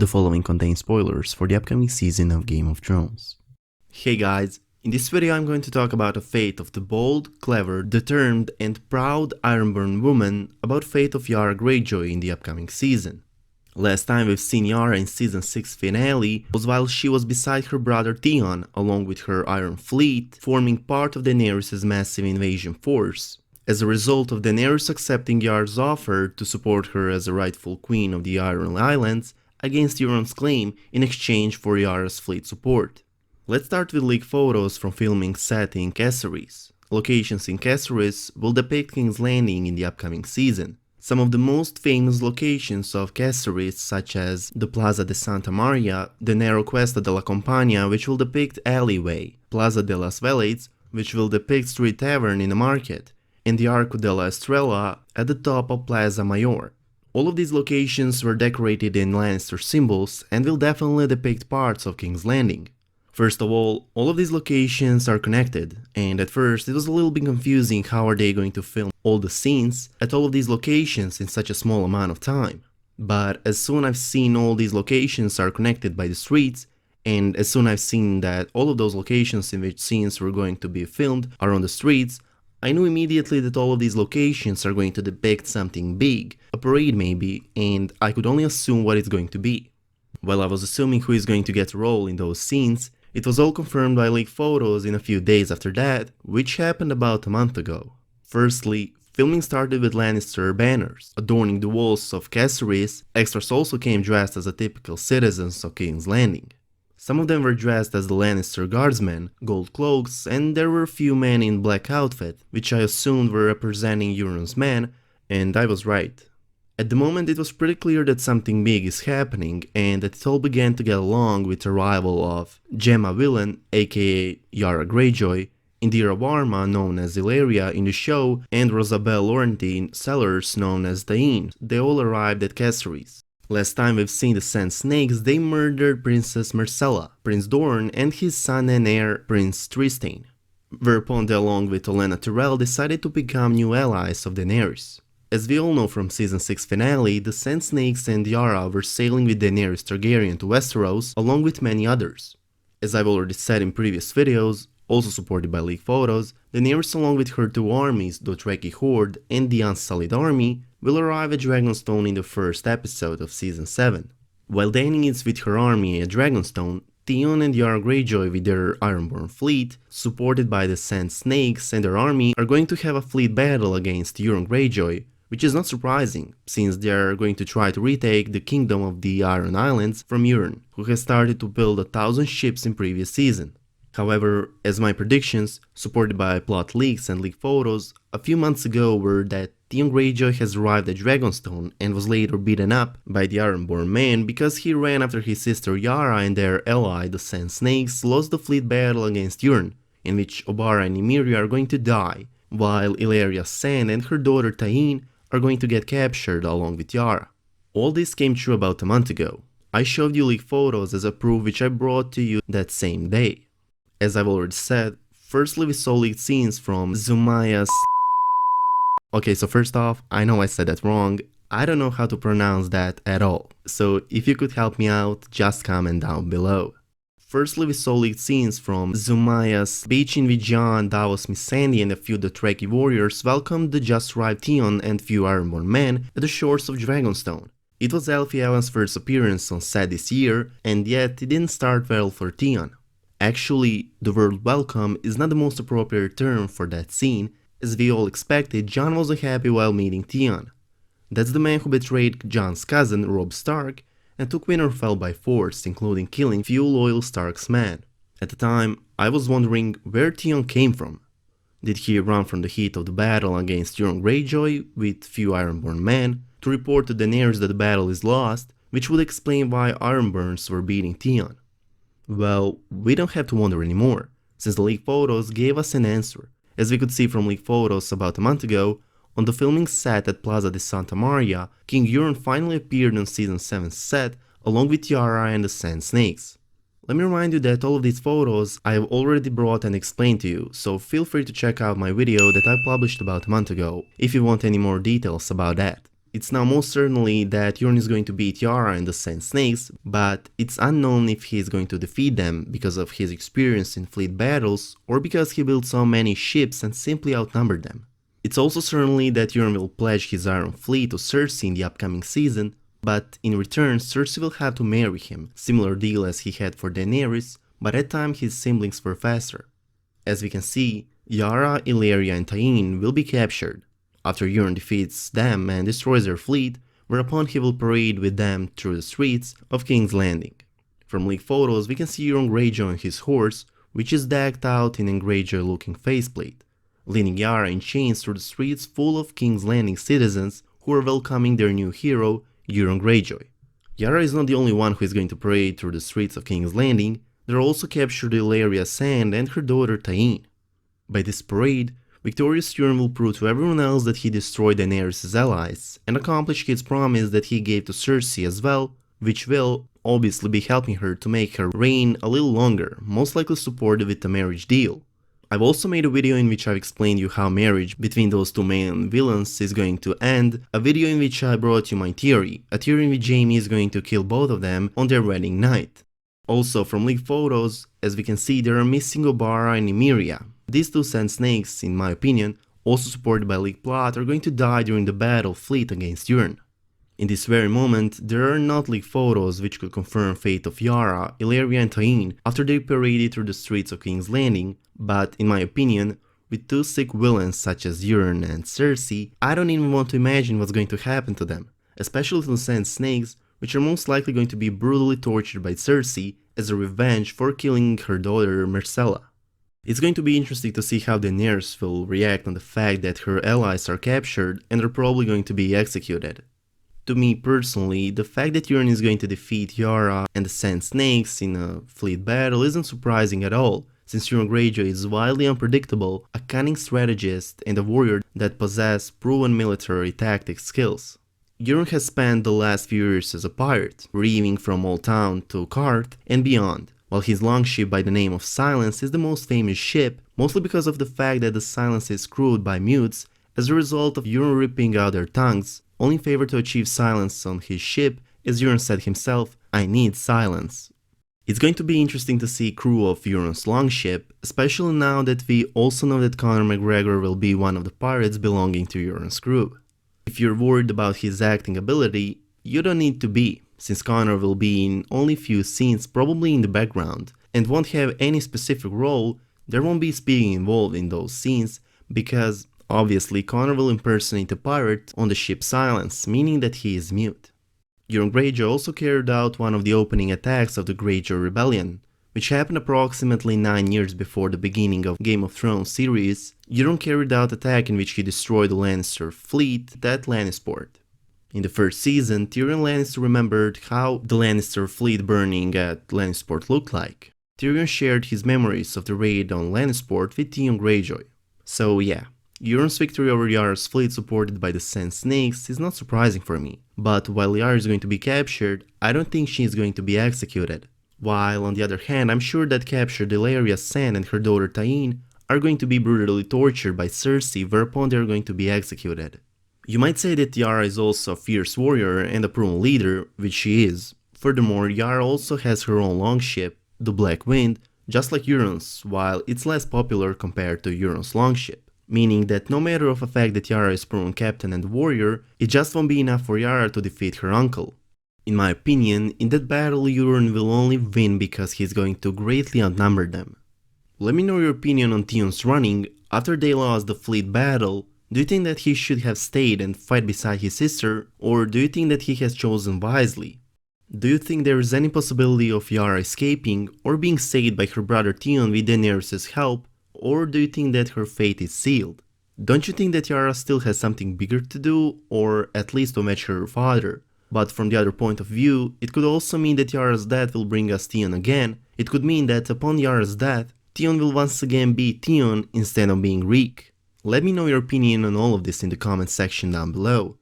The following contains spoilers for the upcoming season of Game of Thrones. Hey guys, in this video I'm going to talk about the fate of the bold, clever, determined and proud Ironborn woman, about fate of Yara Greyjoy in the upcoming season. Last time we've seen Yara in season 6 finale was while she was beside her brother Theon along with her Iron Fleet, forming part of Daenerys' massive invasion force. As a result of Daenerys accepting Yara's offer to support her as a rightful queen of the Iron Islands against Euron's claim in exchange for Yara's fleet support. Let's start with leaked photos from filming set in Caceres. Locations in Caceres will depict King's Landing in the upcoming season. Some of the most famous locations of Caceres, such as the Plaza de Santa Maria, the narrow Cuesta de la Campania, which will depict alleyway, Plaza de las Velites, which will depict street tavern in the market, and the Arco de la Estrella at the top of Plaza Mayor. All of these locations were decorated in Lannister symbols and will definitely depict parts of King's Landing. First of all of these locations are connected, and at first it was a little bit confusing how are they going to film all the scenes at all of these locations in such a small amount of time. But as soon I've seen all these locations are connected by the streets, and as soon I've seen that all of those locations in which scenes were going to be filmed are on the streets, I knew immediately that all of these locations are going to depict something big, a parade maybe, and I could only assume what it's going to be. While I was assuming who is going to get a role in those scenes, it was all confirmed by leaked photos in a few days after that, which happened about a month ago. Firstly, filming started with Lannister banners adorning the walls of Caceres. Extras also came dressed as the typical citizens of King's Landing. Some of them were dressed as the Lannister guardsmen, gold cloaks, and there were a few men in black outfit, which I assumed were representing Euron's men, and I was right. At the moment it was pretty clear that something big is happening and that it all began to get along with the arrival of Gemma Villan, aka Yara Greyjoy, Indira Varma, known as Illyria in the show, and Rosabelle Laurentine Sellers, known as Dain. They all arrived at Caceres. Last time we've seen the Sand Snakes, they murdered Princess Myrcella, Prince Dorne, and his son and heir Prince Trystane. Whereupon they, along with Olenna Tyrell, decided to become new allies of Daenerys. As we all know from season 6 finale, the Sand Snakes and Yara were sailing with Daenerys Targaryen to Westeros, along with many others. As I've already said in previous videos, also supported by leaked photos, Daenerys along with her two armies, Dothraki Horde and the Unsullied Army, will arrive at Dragonstone in the first episode of season 7. While Dany is with her army at Dragonstone, Theon and Yara Greyjoy with their Ironborn fleet, supported by the Sand Snakes and their army, are going to have a fleet battle against Euron Greyjoy, which is not surprising, since they are going to try to retake the kingdom of the Iron Islands from Euron, who has started to build 1,000 ships in previous season. However, as my predictions, supported by plot leaks and leaked photos, a few months ago were that Theon Greyjoy has arrived at Dragonstone and was later beaten up by the Ironborn men because he ran after his sister Yara and their ally the Sand Snakes lost the fleet battle against Euron, in which Obara and Nymeria are going to die, while Illyria Sand and her daughter Dain are going to get captured along with Yara. All this came true about a month ago. I showed you leaked photos as a proof which I brought to you that same day. As I've already said, firstly we saw leaked scenes from Zumaya's... Okay, so first off, I know I said that wrong, I don't know how to pronounce that at all, so if you could help me out, just comment down below. Firstly we saw leaked scenes from Zumaya's beach in which Jon, Davos, Missandei and a few Dothraki warriors welcomed the just arrived Theon and few Ironborn men at the shores of Dragonstone. It was Alfie Allen's first appearance on set this year, and yet it didn't start well for Theon. Actually, the word welcome is not the most appropriate term for that scene, as we all expected, Jon wasn't happy while meeting Theon. That's the man who betrayed Jon's cousin, Robb Stark, and took Winterfell by force, including killing few loyal Stark's men. At the time, I was wondering where Theon came from. Did he run from the heat of the battle against Euron Greyjoy with few Ironborn men to report to Daenerys that the battle is lost, which would explain why Ironborns were beating Theon? Well, we don't have to wonder anymore, since the leaked photos gave us an answer. As we could see from leaked photos about a month ago, on the filming set at Plaza de Santa Maria, King Euron finally appeared on season 7's set along with Yara and the Sand Snakes. Let me remind you that all of these photos I have already brought and explained to you, so feel free to check out my video that I published about a month ago if you want any more details about that. It's now most certainly that Euron is going to beat Yara and the Sand Snakes, but it's unknown if he is going to defeat them because of his experience in fleet battles or because he built so many ships and simply outnumbered them. It's also certainly that Euron will pledge his Iron Fleet to Cersei in the upcoming season, but in return Cersei will have to marry him, similar deal as he had for Daenerys, but that time his siblings were faster. As we can see, Yara, Illyria and Tyene will be captured, after Euron defeats them and destroys their fleet, whereupon he will parade with them through the streets of King's Landing. From leaked photos we can see Yara Greyjoy on his horse, which is decked out in a Greyjoy looking faceplate, leading Yara in chains through the streets full of King's Landing citizens who are welcoming their new hero, Yara Greyjoy. Yara is not the only one who is going to parade through the streets of King's Landing, they also captured Illyria Sand and her daughter Tyene. By this parade, victorious Euron will prove to everyone else that he destroyed Daenerys' allies and accomplish his promise that he gave to Cersei as well, which will obviously be helping her to make her reign a little longer, most likely supported with a marriage deal. I've also made a video in which I've explained you how marriage between those two main villains is going to end, a video in which I brought you my theory, a theory in which Jaime is going to kill both of them on their wedding night. Also from leaked photos, as we can see, there are missing Obara and Nymeria. These two Sand Snakes, in my opinion, also supported by leaked plot, are going to die during the battle fleet against Euron. In this very moment, there are not leaked photos which could confirm fate of Yara, Illyria and Tyene after they paraded through the streets of King's Landing, but in my opinion, with two sick villains such as Euron and Cersei, I don't even want to imagine what's going to happen to them, especially to the Sand Snakes, which are most likely going to be brutally tortured by Cersei as a revenge for killing her daughter Myrcella. It's going to be interesting to see how Daenerys will react on the fact that her allies are captured and are probably going to be executed. To me personally, the fact that Euron is going to defeat Yara and the Sand Snakes in a fleet battle isn't surprising at all, since Yara Greyjoy is wildly unpredictable, a cunning strategist and a warrior that possesses proven military tactic skills. Euron has spent the last few years as a pirate, raving from Old Town to Karth and beyond, while his longship by the name of Silence is the most famous ship, mostly because of the fact that the Silence is crewed by mutes as a result of Euron ripping out their tongues, only in favor to achieve silence on his ship, as Euron said himself, "I need silence." It's going to be interesting to see crew of Euron's longship, especially now that we also know that Conor McGregor will be one of the pirates belonging to Euron's crew. If you're worried about his acting ability, you don't need to be, since Conor will be in only few scenes, probably in the background, and won't have any specific role. There won't be speaking involved in those scenes, because obviously Conor will impersonate a pirate on the ship Silence, meaning that he is mute. Yara Greyjoy also carried out one of the opening attacks of the Greyjoy Rebellion, which happened approximately 9 years before the beginning of Game of Thrones series. Euron carried out an attack in which he destroyed the Lannister fleet at Lannisport. In the first season, Tyrion Lannister remembered how the Lannister fleet burning at Lannisport looked like. Tyrion shared his memories of the raid on Lannisport with Yara Greyjoy. So yeah, Euron's victory over Yara's fleet supported by the Sand Snakes is not surprising for me, but while Yara is going to be captured, I don't think she is going to be executed. While on the other hand, I'm sure that captured Illyria Sand and her daughter Tyene are going to be brutally tortured by Cersei, whereupon they are going to be executed. You might say that Yara is also a fierce warrior and a proven leader, which she is. Furthermore, Yara also has her own longship, the Black Wind, just like Euron's, while it's less popular compared to Euron's longship, meaning that no matter of the fact that Yara is proven captain and warrior, it just won't be enough for Yara to defeat her uncle. In my opinion, in that battle Euron will only win because he's going to greatly outnumber them. Let me know your opinion on Theon's running. After they lost the fleet battle, do you think that he should have stayed and fight beside his sister, or do you think that he has chosen wisely? Do you think there is any possibility of Yara escaping or being saved by her brother Theon with Daenerys' help, or do you think that her fate is sealed? Don't you think that Yara still has something bigger to do, or at least to match her father? But from the other point of view, it could also mean that Yara's death will bring us Theon again. It could mean that upon Yara's death, Theon will once again be Theon instead of being Reek. Let me know your opinion on all of this in the comment section down below.